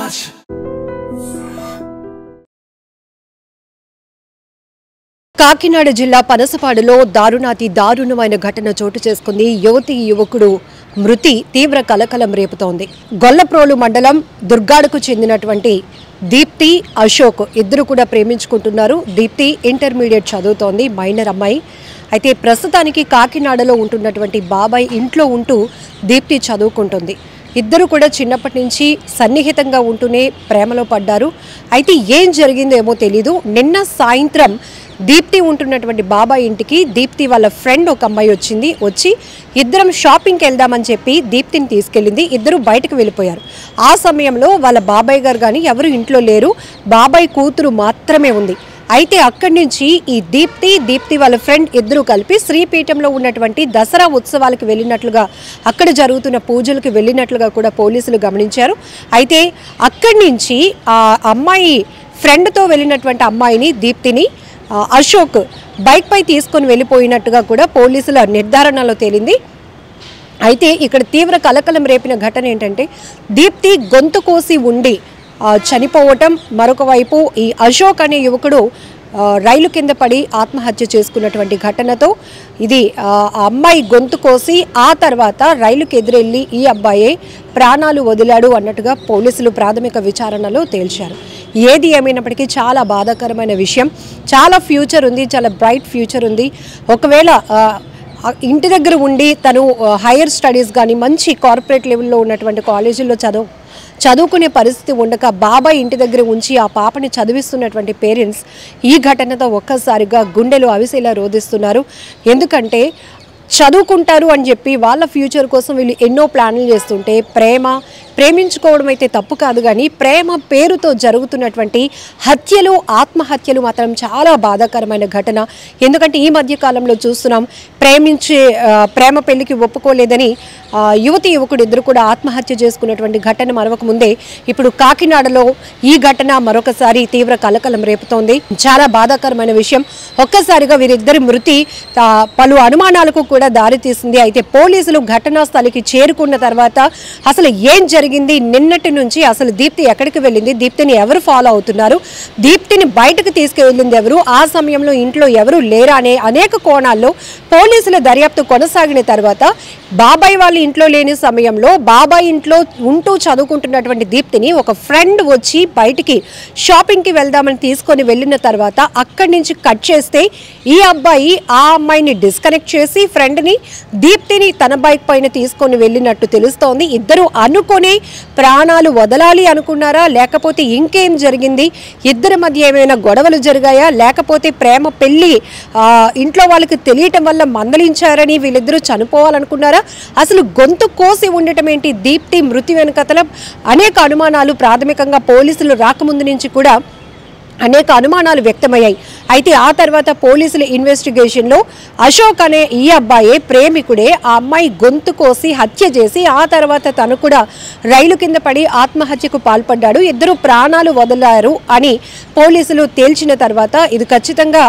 Raj. Kakinada జిల్లా పనసపాడులో దారుణమైన ఘటన చోటు చేసుకుంది. యువకుడు మృతి తీవ్ర కలకలం రేపుతోంది. గొల్లప్రోలు మండలం దుర్గాడకు చెందినటువంటి దీప్తి, అశోక్ ఇద్దరు కూడా ప్రేమించుకుంటున్నారు. దీప్తి ఇంటర్మీడియట్ చదువుతోంది, మైనర్ అమ్మాయి. అయితే ప్రస్తుతానికి కాకినాడలో ఉంటున్నటువంటి బాబాయ్ ఇంట్లో ఉంటూ దీప్తి చదువుకుంటుంది. ఇద్దరు కూడా చిన్నప్పటి నుంచి సన్నిహితంగా ఉంటూనే ప్రేమలో పడ్డారు. అయితే ఏం జరిగిందేమో తెలీదు. నిన్న సాయంత్రం దీప్తి ఉంటున్నటువంటి బాబాయ్ ఇంటికి దీప్తి వాళ్ళ ఫ్రెండ్ ఒక అమ్మాయి వచ్చి ఇద్దరం షాపింగ్కి వెళ్దామని చెప్పి దీప్తిని తీసుకెళ్ళింది. ఇద్దరు బయటకు వెళ్ళిపోయారు. ఆ సమయంలో వాళ్ళ బాబాయ్ గారు కానీ ఎవరు ఇంట్లో లేరు. బాబాయ్ కూతురు మాత్రమే ఉంది. అయితే అక్కడి నుంచి ఈ దీప్తి వాళ్ళ ఫ్రెండ్ ఇద్దరు కలిపి శ్రీపీఠంలో ఉన్నటువంటి దసరా ఉత్సవాలకు వెళ్ళినట్లుగా, అక్కడ జరుగుతున్న పూజలకు వెళ్ళినట్లుగా కూడా పోలీసులు గమనించారు. అయితే అక్కడి నుంచి ఆ అమ్మాయి ఫ్రెండ్తో వెళ్ళినటువంటి అమ్మాయిని దీప్తిని అశోక్ బైక్ పై తీసుకొని వెళ్ళిపోయినట్టుగా కూడా పోలీసుల నిర్ధారణలో తేలింది. అయితే ఇక్కడ తీవ్ర కలకలం రేపిన ఘటన ఏంటంటే దీప్తి గొంతు కోసి ఉండి చనిపోవటం, మరొక వైపు ఈ అశోక్ అనే యువకుడు రైలు కింద పడి ఆత్మహత్య చేసుకున్నటువంటి ఘటనతో ఇది అమ్మాయి గొంతు కోసి ఆ తర్వాత రైలుకి ఎదురెళ్ళి ఈ అబ్బాయే ప్రాణాలు వదిలాడు అన్నట్టుగా పోలీసులు ప్రాథమిక విచారణలో తేల్చారు. ఏది ఏమైనప్పటికీ చాలా బాధాకరమైన విషయం. చాలా ఫ్యూచర్ ఉంది, చాలా బ్రైట్ ఫ్యూచర్ ఉంది. ఒకవేళ ఇంటి దగ్గర ఉండి తను హైయర్ స్టడీస్ కానీ మంచి కార్పొరేట్ లెవెల్లో ఉన్నటువంటి కాలేజీల్లో చదువుకునే పరిస్థితి ఉండక బాబాయ్ ఇంటి దగ్గర ఉంచి ఆ పాపని చదివిస్తున్నటువంటి పేరెంట్స్ ఈ ఘటనతో ఒక్కసారిగా గుండెలు అవిసేలా రోధిస్తున్నారు. ఎందుకంటే చదువుకుంటారు అని చెప్పి వాళ్ళ ఫ్యూచర్ కోసం వీళ్ళు ఎన్నో ప్లాన్లు చేస్తుంటే ప్రేమించుకోవడం అయితే తప్పు కాదు, కానీ ప్రేమ పేరుతో జరుగుతున్నటువంటి హత్యలు, ఆత్మహత్యలు మాత్రం చాలా బాధాకరమైన ఘటన. ఎందుకంటే ఈ మధ్య కాలంలో చూస్తున్నాం, ప్రేమ పెళ్లికి ఒప్పుకోలేదని యువకుడు ఇద్దరు కూడా ఆత్మహత్య చేసుకున్నటువంటి ఘటన మరొక ముందే ఇప్పుడు కాకినాడలో ఈ ఘటన మరొకసారి తీవ్ర కలకలం రేపుతోంది. చాలా బాధాకరమైన విషయం. ఒక్కసారిగా వీరిద్దరి మృతి పలు అనుమానాలకు కూడా దారితీసింది. అయితే పోలీసులు ఘటనా స్థలికి చేరుకున్న తర్వాత అసలు ఏం జరిగింది, నిన్నటి నుంచి అసలు దీప్తి ఎక్కడికి వెళ్ళింది, దీప్తిని ఎవరు ఫాలో అవుతున్నారు, దీప్తిని బయటకు తీసుకువెళ్ళింది ఎవరు, ఆ సమయంలో ఇంట్లో ఎవరు లేరా అనే అనేక కోణాల్లో పోలీసుల దర్యాప్తు కొనసాగిన తర్వాత బాబాయ్ వాళ్ళ ఇంట్లో లేని సమయంలో బాబాయ్ ఇంట్లో ఉంటూ చదువుకుంటున్నటువంటి దీప్తిని ఒక ఫ్రెండ్ వచ్చి బయటికి షాపింగ్కి వెళ్దామని తీసుకొని వెళ్ళిన తర్వాత అక్కడి నుంచి కట్ చేస్తే ఈ అబ్బాయి ఆ అమ్మాయిని డిస్కనెక్ట్ చేసి ఫ్రెండ్ని దీప్తిని తన బైక్ పైన తీసుకొని వెళ్ళినట్టు తెలుస్తోంది. ఇద్దరు అనుకుని ప్రాణాలు వదలాలి అనుకున్నారా, లేకపోతే ఇంకేం జరిగింది, ఇద్దరి మధ్య ఏమైనా గొడవలు జరిగాయా, లేకపోతే ప్రేమ పెళ్లి ఇంట్లో వాళ్ళకి తెలియటం వల్ల మందలించారని వీళ్ళిద్దరూ చనిపోవాలనుకున్నారా, అసలు గొంతు కోసి ఉండటం ఏంటి, దీప్తి మృతి వెనుకతల అనేక అనుమానాలు ప్రాథమికంగా పోలీసులు రాకముందు నుంచి కూడా అనేక అనుమానాలు వ్యక్తమయ్యాయి. అయితే ఆ తర్వాత పోలీసుల ఇన్వెస్టిగేషన్లో అశోక్ అనే ఈ అబ్బాయే ప్రేమికుడే ఆ అమ్మాయి గొంతు కోసి హత్య చేసి ఆ తర్వాత తను కూడా రైలు కింద పడి ఆత్మహత్యకు పాల్పడ్డాడు, ఇద్దరు ప్రాణాలు వదిలారు అని పోలీసులు తేల్చిన తర్వాత ఇది ఖచ్చితంగా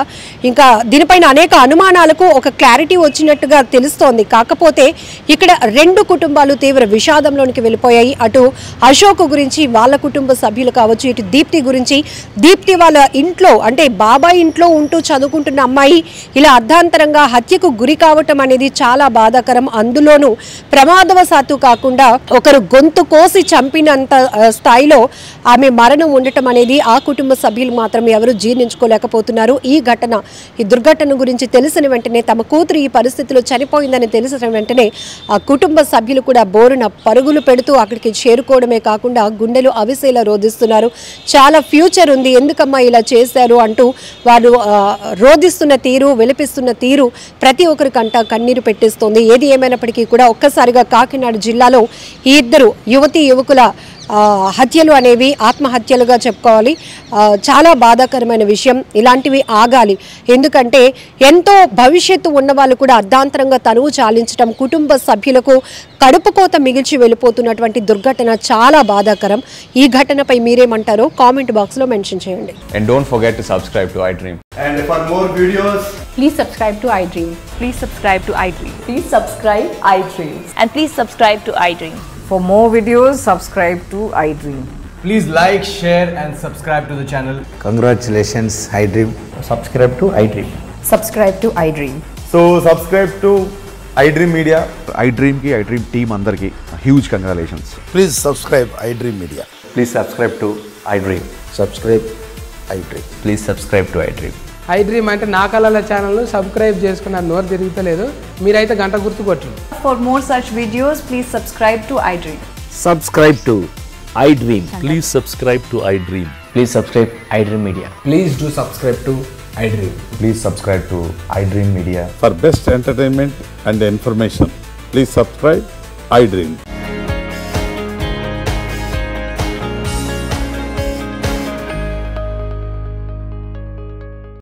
ఇంకా దీనిపైన అనేక అనుమానాలకు ఒక క్లారిటీ వచ్చినట్టుగా తెలుస్తోంది. కాకపోతే ఇక్కడ రెండు కుటుంబాలు తీవ్ర విషాదంలోనికి వెళ్ళిపోయాయి. అటు అశోక్ గురించి వాళ్ళ కుటుంబ సభ్యులు కావచ్చు, ఇటు దీప్తి గురించి దీప్తి వాళ్ళ ఇంట్లో అంటే బాబాయ్ ఇంట్లో ఉంటూ చదువుకుంటున్న అమ్మాయి ఇలా అర్ధాంతరంగా హత్యకు గురి కావటం అనేది చాలా బాధాకరం. అందులోనూ ప్రమాదవశాత్తు కాకుండా ఒకరు గొంతు కోసి చంపినంత స్థాయిలో ఆమె మరణం ఉండటం అనేది ఆ కుటుంబ సభ్యులు మాత్రం ఎవరు జీర్ణించుకోలేకపోతున్నారు. ఈ దుర్ఘటన గురించి తెలిసిన వెంటనే తమ కూతురు ఈ పరిస్థితిలో చనిపోయిందని తెలిసిన వెంటనే ఆ కుటుంబ సభ్యులు కూడా బోరున పరుగులు పెడుతూ అక్కడికి చేరుకోవడమే కాకుండా గుండెలు అవిసేలా రోధిస్తున్నారు. చాలా ఫ్యూచర్ ఉంది, ఎందుకమ్మా ఇలా చేశారు అంటూ వారు రోధిస్తున్న తీరు, విలపిస్తున్న తీరు ప్రతి ఒక్కరి కంట కన్నీరు పెట్టిస్తోంది. ఏది ఏమైనప్పటికీ కూడా ఒక్కసారిగా కాకినాడ జిల్లాలో ఈ ఇద్దరు యువకుల హత్యలు అనేవి ఆత్మహత్యలుగా చెప్పుకోవాలి. చాలా బాధాకరమైన విషయం. ఇలాంటివి ఆగాలి. ఎందుకంటే ఎంతో భవిష్యత్తు ఉన్న వాళ్ళు కూడా అర్ధాంతరంగా తనువు చాలించడం, కుటుంబ సభ్యులకు కడుపు కోత మిగిల్చి వెళ్ళిపోతున్నటువంటి దుర్ఘటన చాలా బాధాకరం. ఈ ఘటనపై మీరేమంటారో కామెంట్ బాక్స్ లో మెన్షన్ చేయండి. And don't forget to subscribe to iDream. And for more videos, please subscribe to iDream. Please subscribe to iDream. Please subscribe iDream. And please subscribe to iDream. For more videos, subscribe to iDream. Please like, share and subscribe to the channel. Congratulations, iDream. Subscribe to iDream. Subscribe to iDream. So subscribe to iDream Media. iDream ki iDream team andarki huge congratulations. Please subscribe iDream Media. Please subscribe to iDream. Subscribe iDream. Please subscribe to iDream. iDream అంటే నా కళల ఛానల్ను subscribe చేసుకున్న నోరు తిరుగుతలేదు మీరైతే గంట గుర్తు కొట్టండి. For more such videos, please subscribe to iDream. Subscribe to iDream. Please subscribe to iDream. Please subscribe iDream Media. Please do subscribe to iDream. Please subscribe to iDream Media. For best entertainment and information, please subscribe iDream.